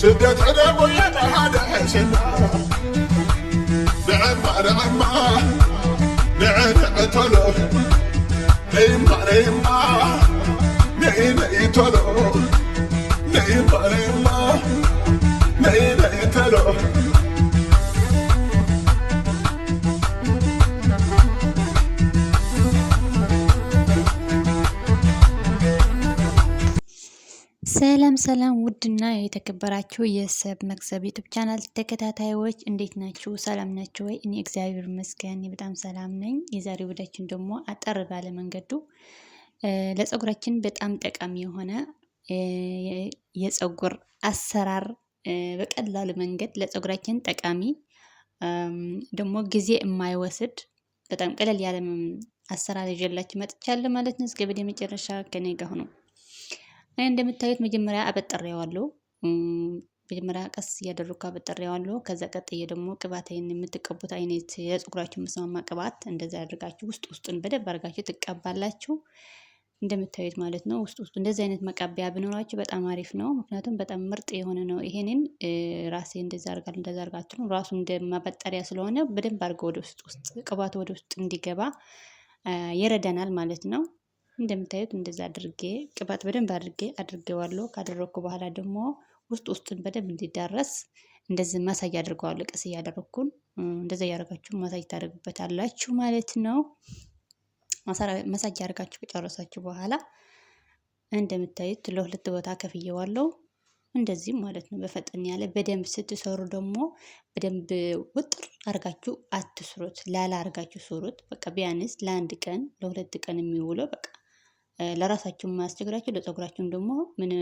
سدت على ويا هذا حسنا نعم نعم تلو نيما نيما تلو نيما تلو ሰላም ሰላም ውድና የተከበራችሁ የሰብ መክሰብ ዩቲዩብ ቻናል ተከታታዮች እንዴት ናችሁ? ሰላም ናችሁ ወይ? እኔ እግዚአብሔር ይመስገን በጣም ሰላም ነኝ። የዛሬው ቪዲዮአችን ደግሞ አጠር ባለ መንገዱ ለፀጉራችን በጣም ጠቃሚ የሆነ የፀጉር አሰራር በቀላሉ መንገድ ለፀጉራችን ጠቃሚ ደግሞ ጊዜ የማይወስድ በጣም ቀለል ያለ አሰራር ይዤላችሁ መጥቻለሁ ማለት ነው። እስከ ቪዲዮ መጨረሻ ከኔ ጋር ሁኑ። እኔ እንደምታዩት መጀመሪያ አበጥሬዋለሁ። መጀመሪያ ቀስ እያደረኩ አበጥሬዋለሁ። ከዛ ቀጥዬ ደግሞ ቅባቴን የምትቀቡት አይነት የፀጉራችሁ መስማማ ቅባት እንደዛ ያድርጋችሁ ውስጡን በደንብ አድርጋችሁ ትቀባላችሁ። እንደምታዩት ማለት ነው። ውስጡ እንደዚህ አይነት መቀቢያ ቢኖራችሁ በጣም አሪፍ ነው። ምክንያቱም በጣም ምርጥ የሆነ ነው። ይሄንን ራሴ እንደዛ አድርጋችሁ ነው ራሱ እንደማበጠሪያ ስለሆነ በደንብ አድርገው ወደ ውስጥ ቅባቱ ወደ ውስጥ እንዲገባ ይረዳናል ማለት ነው። እንደምታዩት እንደዛ አድርጌ ቅባት በደንብ አድርጌዋለሁ። ካደረኩ በኋላ ደግሞ ውስጡን በደንብ እንዲዳረስ እንደዚህ ማሳጅ አድርገዋለሁ። ቀስ እያደረኩን እንደዛ ያደርጋችሁ ማሳጅ ታደርጉበታላችሁ ማለት ነው። ማሳጅ አድርጋችሁ ከጨረሳችሁ በኋላ እንደምታዩት ለሁለት ቦታ ከፍየዋለሁ። እንደዚህ ማለት ነው። በፈጠን ያለ በደንብ ስትሰሩ ደግሞ በደንብ ውጥር አድርጋችሁ አትስሩት። ላላ አድርጋችሁ ስሩት። በቃ ቢያንስ ለአንድ ቀን ለሁለት ቀን የሚውለው በቃ ለራሳችሁ ማያስቸግራችሁ ለፀጉራችሁም ደግሞ ምን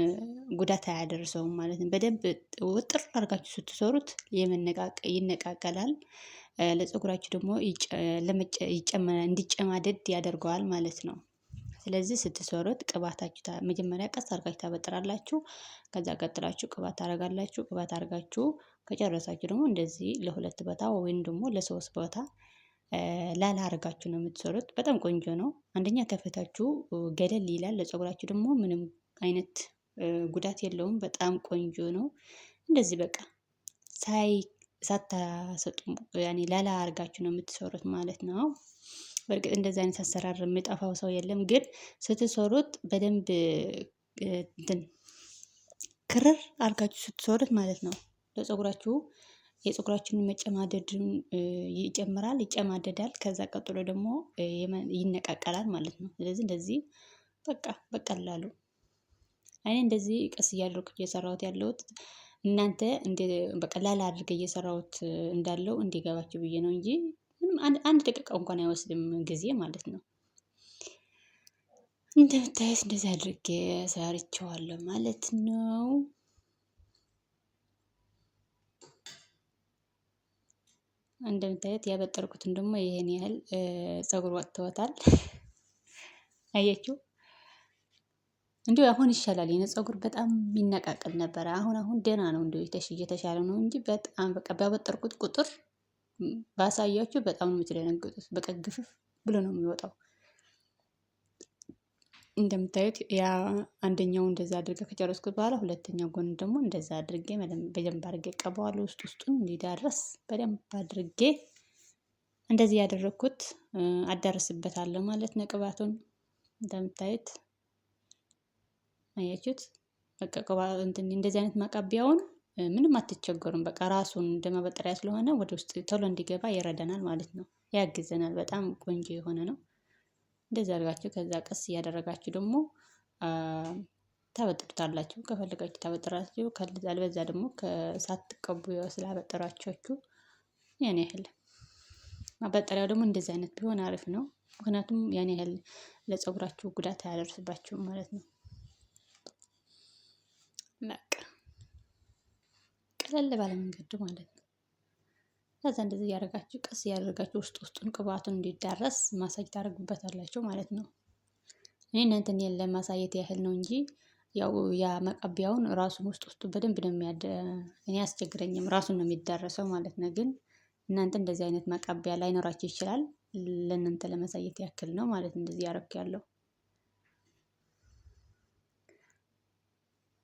ጉዳት አያደርሰውም ማለት ነው። በደንብ ውጥር አድርጋችሁ ስትሰሩት ይነቃቀላል። ለፀጉራችሁ ደግሞ እንዲጨማደድ ያደርገዋል ማለት ነው። ስለዚህ ስትሰሩት ቅባታችሁ መጀመሪያ ቀስ አድርጋችሁ ታበጥራላችሁ። ከዛ ቀጥላችሁ ቅባት ታደርጋላችሁ። ቅባት አድርጋችሁ ከጨረሳችሁ ደግሞ እንደዚህ ለሁለት ቦታ ወይም ደግሞ ለሶስት ቦታ ላላ አድርጋችሁ ነው የምትሰሩት። በጣም ቆንጆ ነው። አንደኛ ከፈታችሁ ገለል ይላል። ለፀጉራችሁ ደግሞ ምንም አይነት ጉዳት የለውም። በጣም ቆንጆ ነው። እንደዚህ በቃ ሳታሰጡ ያኔ ላላ አድርጋችሁ ነው የምትሰሩት ማለት ነው። በእርግጥ እንደዚህ አይነት አሰራር የሚጠፋው ሰው የለም፣ ግን ስትሰሩት በደንብ ክርር አድርጋችሁ ስትሰሩት ማለት ነው ለፀጉራችሁ የፀጉራችንን መጨማደድን ይጨምራል፣ ይጨማደዳል። ከዛ ቀጥሎ ደግሞ ይነቃቀላል ማለት ነው። ስለዚህ እንደዚህ በቃ በቀላሉ እኔ እንደዚህ ቀስ እያደረኩ እየሰራሁት ያለሁት እናንተ በቀላል አድርገ እየሰራሁት እንዳለው እንዲገባችሁ ብዬ ነው እንጂ ምንም አንድ ደቂቃ እንኳን አይወስድም ጊዜ ማለት ነው። እንደምታዩት እንደዚህ አድርጌ ሰርቼዋለሁ ማለት ነው። እንደምታዩት ያበጠርኩትን ደግሞ ይሄን ያህል ፀጉር ወጥቶታል። አያችሁ? እንዲሁ አሁን ይሻላል። የኔ ፀጉር በጣም ይነቃቀል ነበር። አሁን ደህና ነው። እንዲሁ እየተሻለ ነው እንጂ በጣም በቃ ባበጠርኩት ቁጥር ባሳያችሁ በጣም ነው የምትደነግጡት። በቃ ግፍፍ ብሎ ነው የሚወጣው። እንደምታዩት ያ አንደኛው እንደዛ አድርጌ ከጨረስኩት በኋላ ሁለተኛው ጎን ደግሞ እንደዛ አድርጌ በደንብ አድርጌ ቀባዋለሁ። ውስጡን እንዲዳረስ በደንብ አድርጌ እንደዚህ ያደረኩት አዳርስበታለሁ ማለት ነው። ቅባቱን እንደምታዩት አያችሁት? በቃ እንደዚህ አይነት ማቀቢያውን ምንም አትቸገሩም። በቃ ራሱን እንደማበጠሪያ ስለሆነ ወደ ውስጥ ቶሎ እንዲገባ ይረዳናል ማለት ነው። ያግዘናል። በጣም ቆንጆ የሆነ ነው። እንደዚህ አድርጋችሁ ከዛ ቀስ እያደረጋችሁ ደግሞ ታበጥሩታላችሁ። ከፈለጋችሁ ታበጥራችሁ፣ ካልበዛ ደግሞ ሳትቀቡ ስላበጠራችሁ ያን ያህል ማበጠሪያው ደግሞ እንደዚህ አይነት ቢሆን አሪፍ ነው። ምክንያቱም ያን ያህል ለፀጉራችሁ ጉዳት አያደርስባችሁም ማለት ነው። በቃ ቀለል ባለ መንገዱ ማለት ነው። ከዛ እንደዚህ ያደርጋችሁ ቀስ ያደርጋችሁ ውስጡን ቅባቱን እንዲዳረስ ማሳጅ ታደርጉበታላችሁ ማለት ነው። እኔ እናንተን ለማሳየት ያህል ነው እንጂ ያው ያ መቀቢያውን ራሱን ውስጡ በደንብ ነው እኔ አያስቸግረኝም። ራሱን ነው የሚዳረሰው ማለት ነው። ግን እናንተ እንደዚህ አይነት መቀቢያ ላይኖራችሁ ይችላል። ለእናንተ ለማሳየት ያክል ነው ማለት እንደዚህ ያደርክ ያለው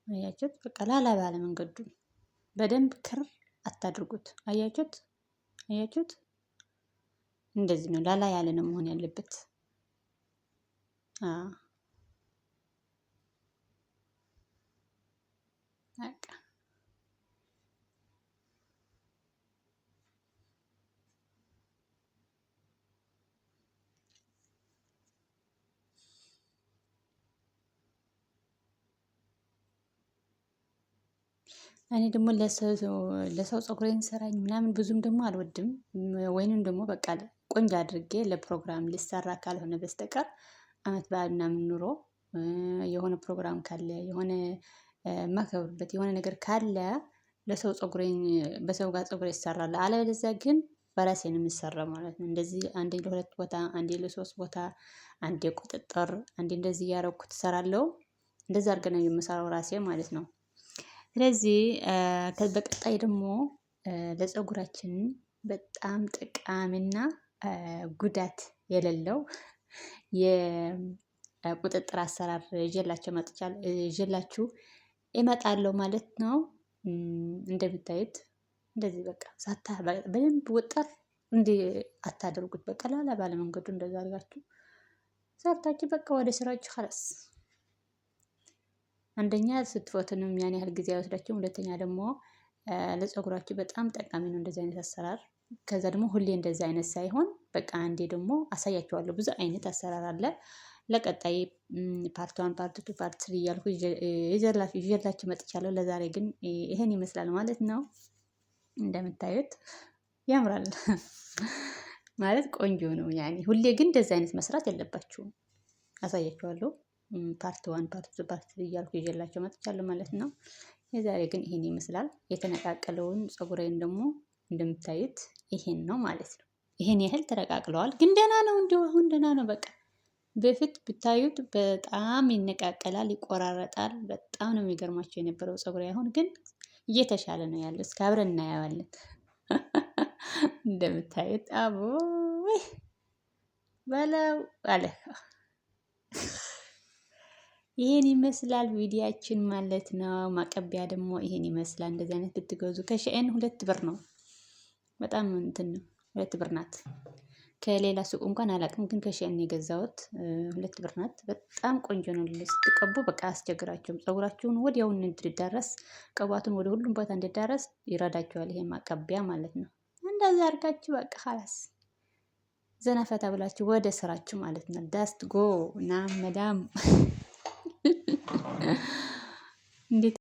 አያችሁት? በቃ ላላ ባለ መንገዱ በደንብ ክር አታድርጉት። አያችሁት? አያችሁት? እንደዚህ ነው፣ ላላ ያለ ነው መሆን ያለበት። በቃ እኔ ደግሞ ለሰው ፀጉሬን ሰራኝ ምናምን ብዙም ደግሞ አልወድም። ወይንም ደግሞ በቃ ቆንጆ አድርጌ ለፕሮግራም ሊሰራ ካልሆነ በስተቀር አመት በዓል ምናምን ኑሮ የሆነ ፕሮግራም ካለ የሆነ ማከብርበት የሆነ ነገር ካለ ለሰው ፀጉሬን በሰው ጋር ፀጉሬ ይሰራል። አለበለዚያ ግን በራሴ ነው የምሰራው ማለት ነው። እንደዚህ አንዴ ለሁለት ቦታ፣ አንዴ ለሶስት ቦታ፣ አንዴ ቁጥጥር፣ አንዴ እንደዚህ እያደረኩት እሰራለሁ። እንደዛ አድርገን ነው የምሰራው ራሴ ማለት ነው። ስለዚህ በቀጣይ ደግሞ ለፀጉራችን በጣም ጠቃሚና ጉዳት የሌለው የቁጥጥር አሰራር ይዤላችሁ እመጣለሁ ማለት ነው። እንደምታዩት እንደዚህ በቃ በደንብ ወጠር እንዲህ አታደርጉት። በቀላል ባለ መንገዱ እንደዛ አድርጋችሁ ሰርታችሁ በቃ ወደ ስራችሁ ኸላስ። አንደኛ ስትፎትንም ያን ያህል ጊዜ አይወስዳችሁም። ሁለተኛ ደግሞ ለፀጉራችሁ በጣም ጠቃሚ ነው እንደዚህ አይነት አሰራር። ከዛ ደግሞ ሁሌ እንደዚህ አይነት ሳይሆን በቃ አንዴ ደግሞ አሳያችኋለሁ። ብዙ አይነት አሰራር አለ። ለቀጣይ ፓርት 1 ፓርት 2 ፓርት 3 እያልኩ ይዤላችሁ መጥቻለሁ። ለዛሬ ግን ይሄን ይመስላል ማለት ነው። እንደምታዩት ያምራል ማለት ቆንጆ ነው። ያኔ ሁሌ ግን እንደዚህ አይነት መስራት የለባችሁም። አሳያችኋለሁ። ፓርት 1 ፓርት 2 ፓርት 3 እያልኩ ይዤላችሁ መጥቻለሁ ማለት ነው። የዛሬ ግን ይሄን ይመስላል። የተነቃቀለውን ፀጉሬን ደግሞ እንደምታዩት ይሄን ነው ማለት ነው። ይሄን ያህል ተነቃቅለዋል፣ ግን ደህና ነው። እንዲሁ አሁን ደህና ነው። በቃ በፊት ብታዩት በጣም ይነቃቀላል፣ ይቆራረጣል። በጣም ነው የሚገርማቸው የነበረው ፀጉሬ። አሁን ግን እየተሻለ ነው ያለው። እስከ አብረን እናየዋለን። እንደምታዩት አቦ በለው አለ። ይሄን ይመስላል ቪዲያችን ማለት ነው። ማቀቢያ ደግሞ ይሄን ይመስላል። እንደዚህ አይነት ብትገዙ ከሸኤን 2 ብር ነው። በጣም እንትን ነው፣ 2 ብር ናት። ከሌላ ሱቅ እንኳን አላውቅም፣ ግን ከሸኤን የገዛሁት 2 ብር ናት። በጣም ቆንጆ ነው። ስትቀቡ በቃ አስቸግራችሁም። ፀጉራችሁን ወዲያውን እንዲዳረስ ቅባቱን ወደ ሁሉም ቦታ እንዲዳረስ ይረዳችኋል። ይሄ ማቀቢያ ማለት ነው። እንደዛ አድርጋችሁ በቃ ኸላስ ዘና ፈታ ብላችሁ ወደ ስራችሁ ማለት ነው። ዳስት ጎ ና መዳም እንዴት